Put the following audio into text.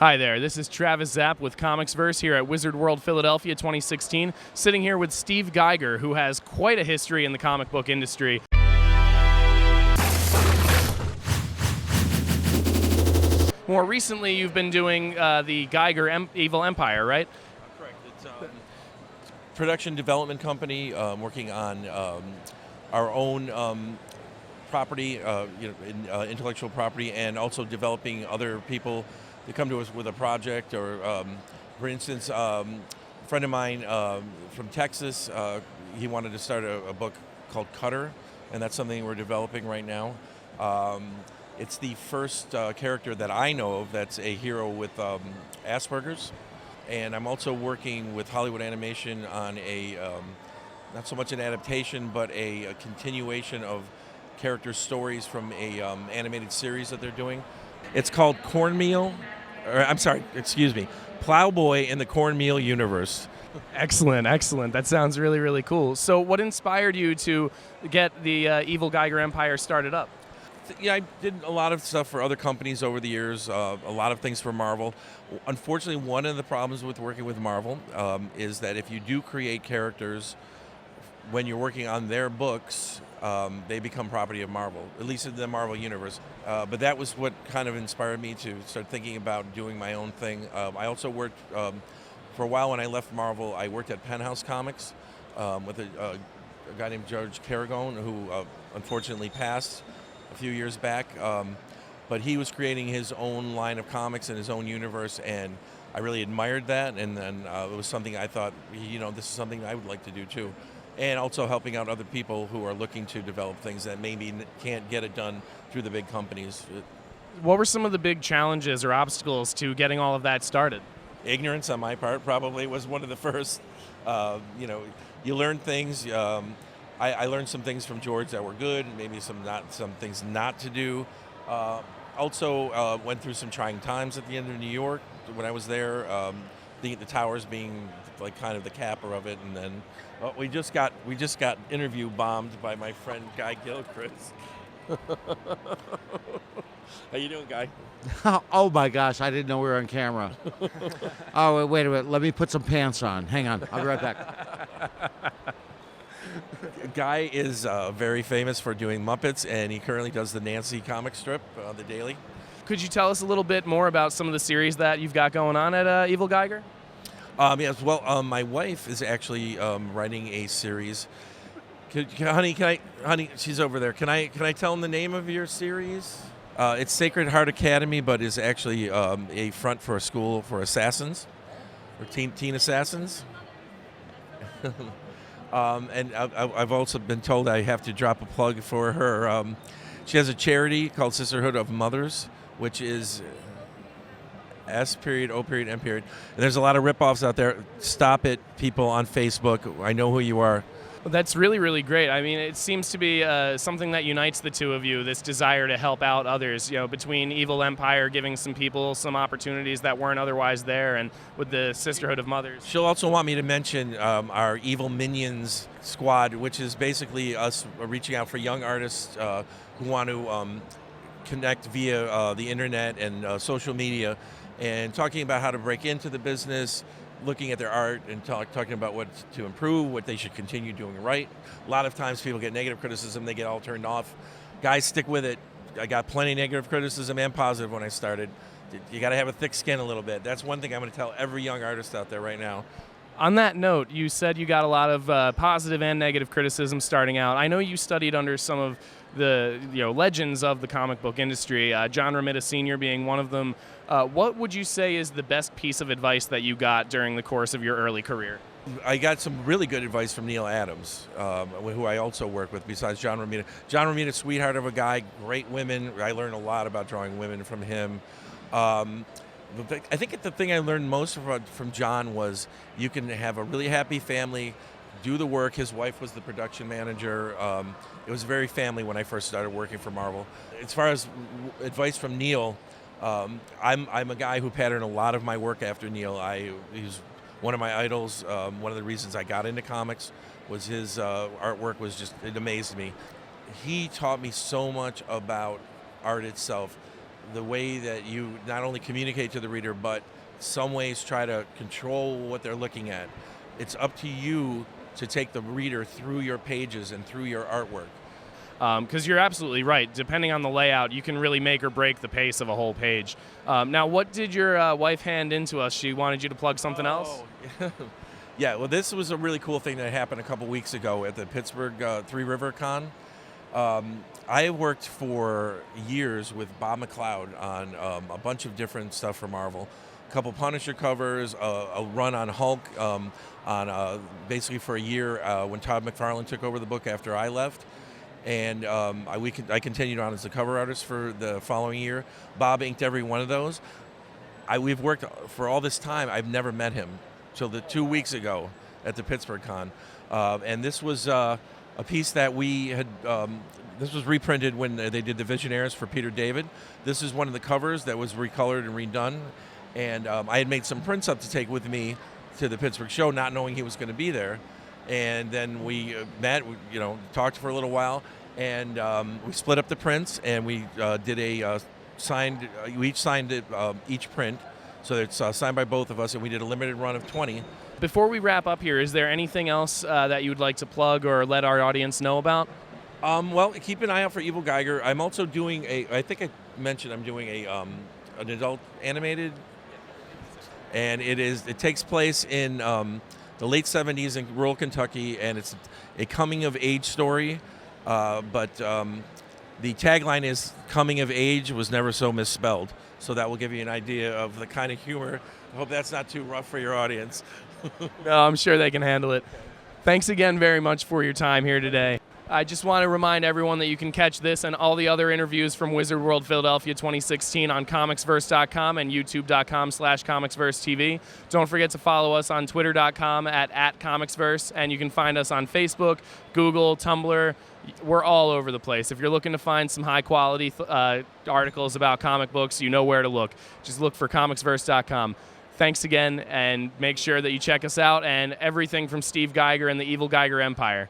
Hi there, this is Travis Czap with ComicsVerse here at Wizard World Philadelphia 2016, sitting here with Steve Geiger, who has quite a history in the comic book industry. More recently, you've been doing the Geiger Evil Empire, right? Correct. It's a production development company working on our own property, intellectual property, and also developing other people to come to us with a project. Or, for instance, a friend of mine from Texas, he wanted to start a book called Cutter, and that's something we're developing right now. It's the first character that I know of that's a hero with Asperger's. And I'm also working with Hollywood Animation on a, not so much an adaptation, but a continuation of character stories from a animated series that they're doing. It's called Plowboy in the Cornmeal Universe. Excellent, excellent. That sounds really, really cool. So what inspired you to get the Evil Geiger Empire started up? Yeah, I did a lot of stuff for other companies over the years, a lot of things for Marvel. Unfortunately, one of the problems with working with Marvel is that if you do create characters when you're working on their books, they become property of Marvel, at least in the Marvel universe. But that was what kind of inspired me to start thinking about doing my own thing. I also worked, for a while when I left Marvel, I worked at Penthouse Comics with a guy named George Caragone, who unfortunately passed a few years back. But he was creating his own line of comics in his own universe, and I really admired that, and then it was something I thought, this is something I would like to do too. And also helping out other people who are looking to develop things that maybe can't get it done through the big companies. What were some of the big challenges or obstacles to getting all of that started? Ignorance on my part probably was one of the first. You learn things. I learned some things from George that were good, maybe some things not to do. Also went through some trying times at the end of New York when I was there. The towers being like kind of the capper of it, and then we just got interview bombed by my friend Guy Gilchrist. How you doing, Guy? Oh my gosh, I didn't know we were on camera. Oh, wait a minute, let me put some pants on. Hang on, I'll be right back. Guy is very famous for doing Muppets, and he currently does the Nancy comic strip, The Daily. Could you tell us a little bit more about some of the series that you've got going on at Evil Geiger? Yes, well, my wife is actually writing a series. Honey, she's over there. Can I tell them the name of your series? It's Sacred Heart Academy, but is actually a front for a school for assassins, or teen assassins. And I've also been told I have to drop a plug for her. She has a charity called Sisterhood of Mothers, which is S.O.M. And there's a lot of ripoffs out there. Stop it, people on Facebook. I know who you are. Well, that's really, really great. I mean, it seems to be something that unites the two of you, this desire to help out others, between Evil Empire giving some people some opportunities that weren't otherwise there, and with the Sisterhood of Mothers. She'll also want me to mention our Evil Minions squad, which is basically us reaching out for young artists who want to connect via the internet and social media, and talking about how to break into the business, looking at their art and talking about what to improve, what they should continue doing right. A lot of times people get negative criticism, they get all turned off. Guys, stick with it. I got plenty of negative criticism and positive when I started. You got to have a thick skin a little bit. That's one thing I'm going to tell every young artist out there right now. On that note, you said you got a lot of positive and negative criticism starting out. I know you studied under some of the legends of the comic book industry, John Romita Sr. being one of them. What would you say is the best piece of advice that you got during the course of your early career? I got some really good advice from Neil Adams, who I also work with besides John Romita. John Romita, sweetheart of a guy, great women. I learned a lot about drawing women from him. I think the thing I learned most from John was you can have a really happy family, do the work. His wife was the production manager. It was very family when I first started working for Marvel. As far as advice from Neil, I'm a guy who patterned a lot of my work after Neil. He's one of my idols. One of the reasons I got into comics was his artwork it amazed me. He taught me so much about art itself. the way that you not only communicate to the reader, but some ways try to control what they're looking at. It's up to you to take the reader through your pages and through your artwork. Because you're absolutely right. Depending on the layout, you can really make or break the pace of a whole page. Now, what did your wife hand into us? She wanted you to plug something else? Yeah, well, this was a really cool thing that happened a couple weeks ago at the Pittsburgh Three River Con. I worked for years with Bob McLeod on a bunch of different stuff for Marvel. A couple Punisher covers, a run on Hulk, basically for a year when Todd McFarlane took over the book after I left. And I continued on as the cover artist for the following year. Bob inked every one of those. We've worked for all this time. I've never met him till 2 weeks ago at the Pittsburgh Con. And this was a piece that we had, this was reprinted when they did the Visionaires for Peter David. This is one of the covers that was recolored and redone. And I had made some prints up to take with me to the Pittsburgh show, not knowing he was going to be there. And then we met, talked for a little while, and we split up the prints, and we did a signed, we each signed it, each print, so it's signed by both of us, and we did a limited run of 20. Before we wrap up here, is there anything else that you would like to plug or let our audience know about? Well, keep an eye out for Evil Geiger. I'm also doing I think I mentioned I'm doing an adult animated, and it takes place in the late 70s in rural Kentucky, and it's a coming-of-age story, but the tagline is "Coming of Age was never so misspelled," so that will give you an idea of the kind of humor. I hope that's not too rough for your audience. No, I'm sure they can handle it. Thanks again very much for your time here today. I just want to remind everyone that you can catch this and all the other interviews from Wizard World Philadelphia 2016 on ComicsVerse.com and YouTube.com/ComicsVerseTV. Don't forget to follow us on Twitter.com at ComicsVerse, and you can find us on Facebook, Google, Tumblr. We're all over the place. If you're looking to find some high-quality articles about comic books, you know where to look. Just look for ComicsVerse.com. Thanks again, and make sure that you check us out and everything from Steve Geiger and the Evil Geiger Empire.